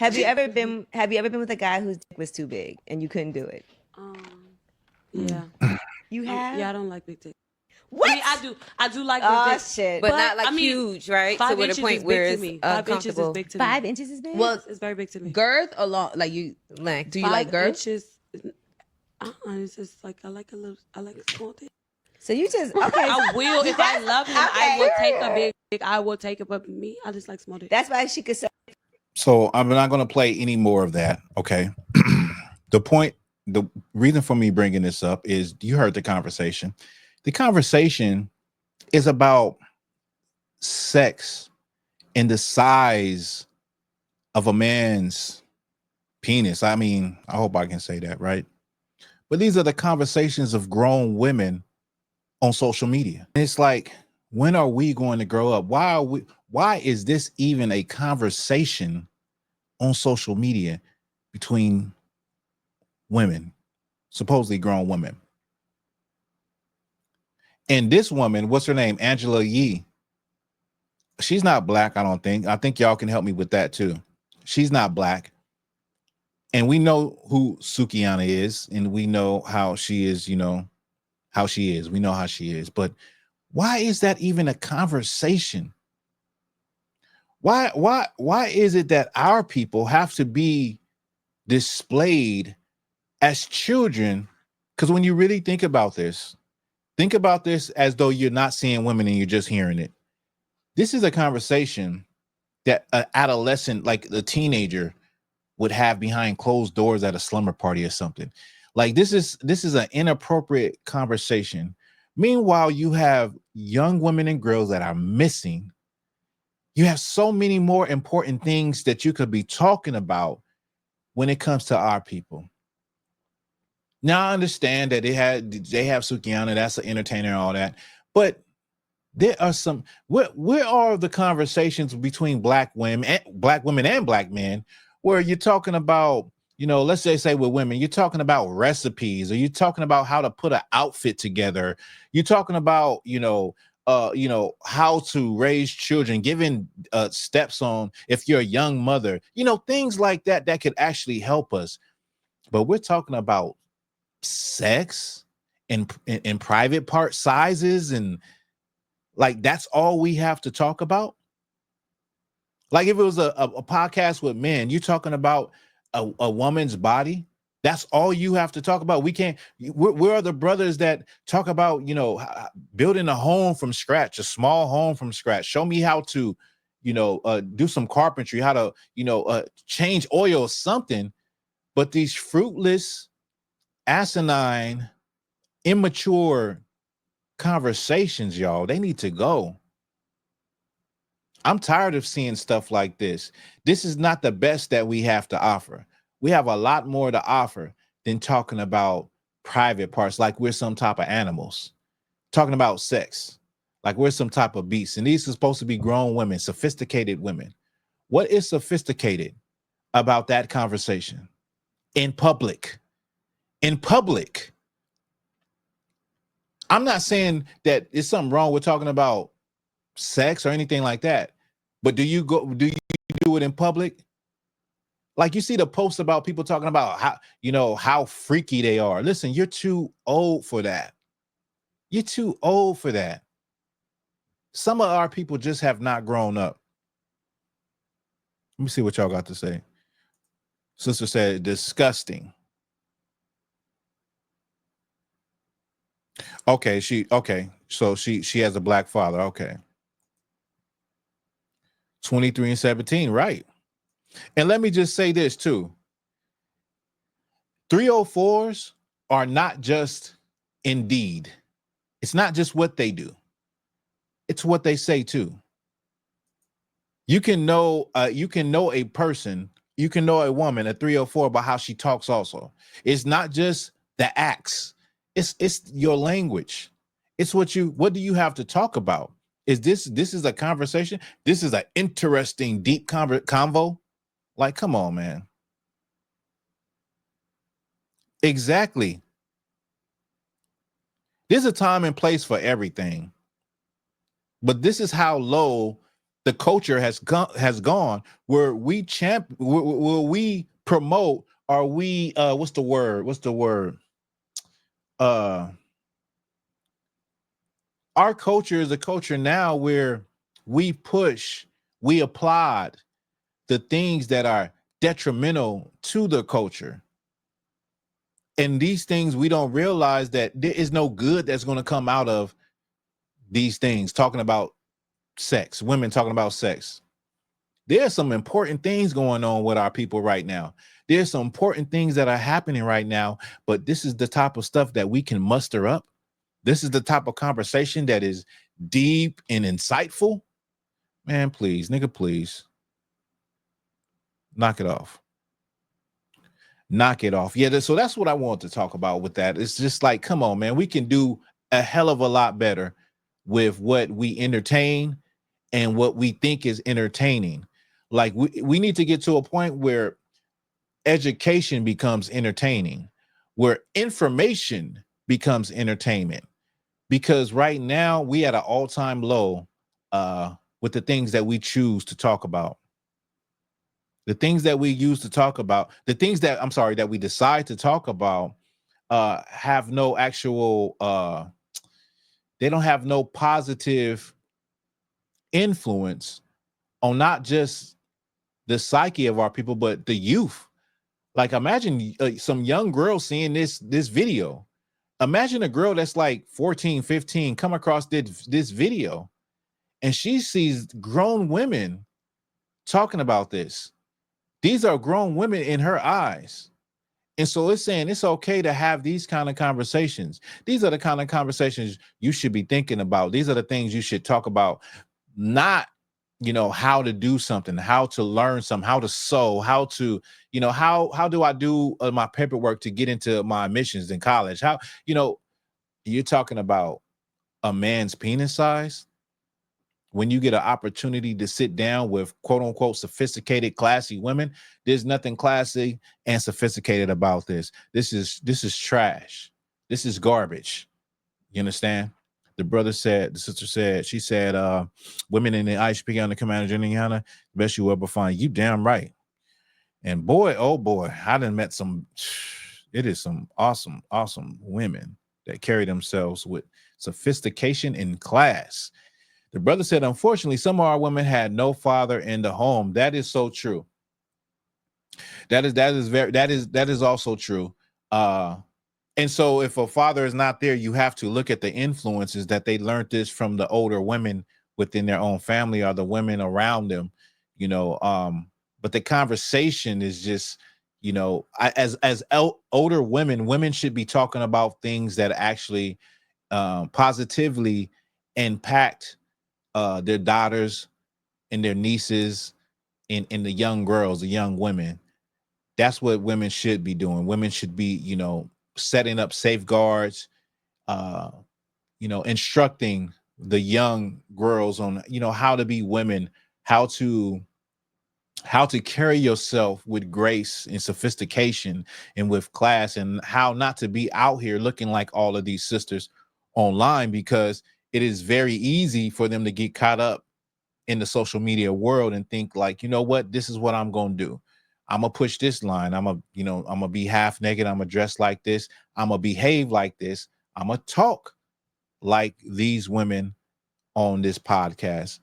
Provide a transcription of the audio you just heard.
Have you ever been with a guy whose dick was too big and you couldn't do it? Yeah. You have? Yeah, I don't like big dicks. What? I mean, I do like big Oh dicks, shit! But not like huge, right? 5 To the inches point is where big to it's me. 5 inches is uncomfortable. big to me. 5 inches is big. Well, It's very big to me. girth or long? Like you length? Do you like 5 girth? inches. It's just like I like a small dick. So you just okay? I will if I love him. I okay. will take a big dick. I will take it, but me, I just like small dick. That's why she could say. So I'm not going to play any more of that. Okay. The reason for me bringing this up is you heard the conversation. The conversation is about sex and the size of a man's penis. I mean, I hope I can say that, right? But these are the conversations of grown women on social media. And it's like, when are we going to grow up? Why is this even a conversation on social media between women, supposedly grown women? And this woman, what's her name? Angela Yee. She's not black, I don't think. I think y'all can help me with that too. She's not black. And we know who Sukiana is, and we know how she is, how she is. We know how she is. But why is that even a conversation? Why is it that our people have to be displayed as children? Because when you really think about this as though you're not seeing women and you're just hearing it. This is a conversation that an adolescent, like a teenager, would have behind closed doors at a slumber party or something. Like this is an inappropriate conversation. Meanwhile, you have young women and girls that are missing. You have so many more important things that you could be talking about when it comes to our people. Now I understand that they have Sukiana, that's an entertainer and all that, but there are some. Where are the conversations between black women and black men, where you're talking about, let's say with women, you're talking about recipes, or you're talking about how to put an outfit together. You're talking about, how to raise children, giving steps on if you're a young mother, things like that could actually help us. But we're talking about sex and private part sizes, and like that's all we have to talk about. Like if it was a podcast with men, you're talking about a woman's body. That's all you have to talk about. We can't. Where are the brothers that talk about building a home from scratch, a small home from scratch? Show me how to do some carpentry, how to change oil or something. But these fruitless, asinine, immature conversations, y'all, they need to go. I'm tired of seeing stuff like this. This is not the best that we have to offer. We have a lot more to offer than talking about private parts like we're some type of animals, talking about sex like we're some type of beast. And these are supposed to be grown women, sophisticated women. What is sophisticated about that conversation in public? In public. I'm not saying that it's something wrong with talking about sex or anything like that, but do you do it in public? Like you see the posts about people talking about how freaky they are. Listen, you're too old for that. You're too old for that. Some of our people just have not grown up. Let me see what y'all got to say. Sister said disgusting. Okay, so she has a black father. Okay. 23 and 17, right? And let me just say this too. 304s are not just Indeed. It's not just what they do. It's what they say too. You can know a person, you can know a woman, a 304, by how she talks also. It's not just the acts. It's your language. It's what do you have to talk about? This is a conversation? This is an interesting, deep convo? Like, come on, man. Exactly. There's a time and place for everything. But this is how low the culture has gone where we where we promote, or we what's the word uh our culture is a culture now where we push, we applaud the things that are detrimental to the culture. And these things, we don't realize that there is no good that's going to come out of these things, talking about sex, women talking about sex. There's some important things going on with our people right now. There's some important things that are happening right now, but this is the type of stuff that we can muster up. This is the type of conversation that is deep and insightful. Man, please, nigga, please. Knock it off. Knock it off. Yeah, so that's what I want to talk about with that. It's just like, come on, man, we can do a hell of a lot better with what we entertain and what we think is entertaining. Like we need to get to a point where education becomes entertaining, where information becomes entertainment. Because right now we at an all-time low with the things that we choose to talk about. The things that we use to talk about, the things that that we decide to talk about have no actual they don't have no positive influence on not just the psyche of our people, but the youth. Like, imagine some young girl seeing this video. Imagine a girl that's like 14, 15 come across this video, and she sees grown women talking about this. These are grown women in her eyes. And so it's saying it's okay to have these kind of conversations. These are the kind of conversations you should be thinking about. These are the things you should talk about, not, how to do something, how to learn something, how to sew, how to, how do I do my paperwork to get into my admissions in college? How, you're talking about a man's penis size. When you get an opportunity to sit down with quote unquote sophisticated, classy women, there's nothing classy and sophisticated about this. This is trash. This is garbage. You understand? The sister said, she said, women in the IHP on the Commander Indiana, best you ever find. You damn right. And boy, oh boy, I done met some, it is some awesome, awesome women that carry themselves with sophistication and class. The brother said, unfortunately, some of our women had no father in the home. That is so true. That is also true. And so if a father is not there, you have to look at the influences that they learned this from the older women within their own family or the women around them, but the conversation is just, as older women should be talking about things that actually positively impact their daughters and their nieces and the young girls, the young women. That's what women should be doing. Women should be, setting up safeguards, instructing the young girls on, how to be women, how to carry yourself with grace and sophistication and with class, and how not to be out here looking like all of these sisters online, because it is very easy for them to get caught up in the social media world and think like, what, this is what I'm going to do. I'm going to push this line. I'm going to be half naked. I'm going to dress like this. I'm going to behave like this. I'm going to talk like these women on this podcast.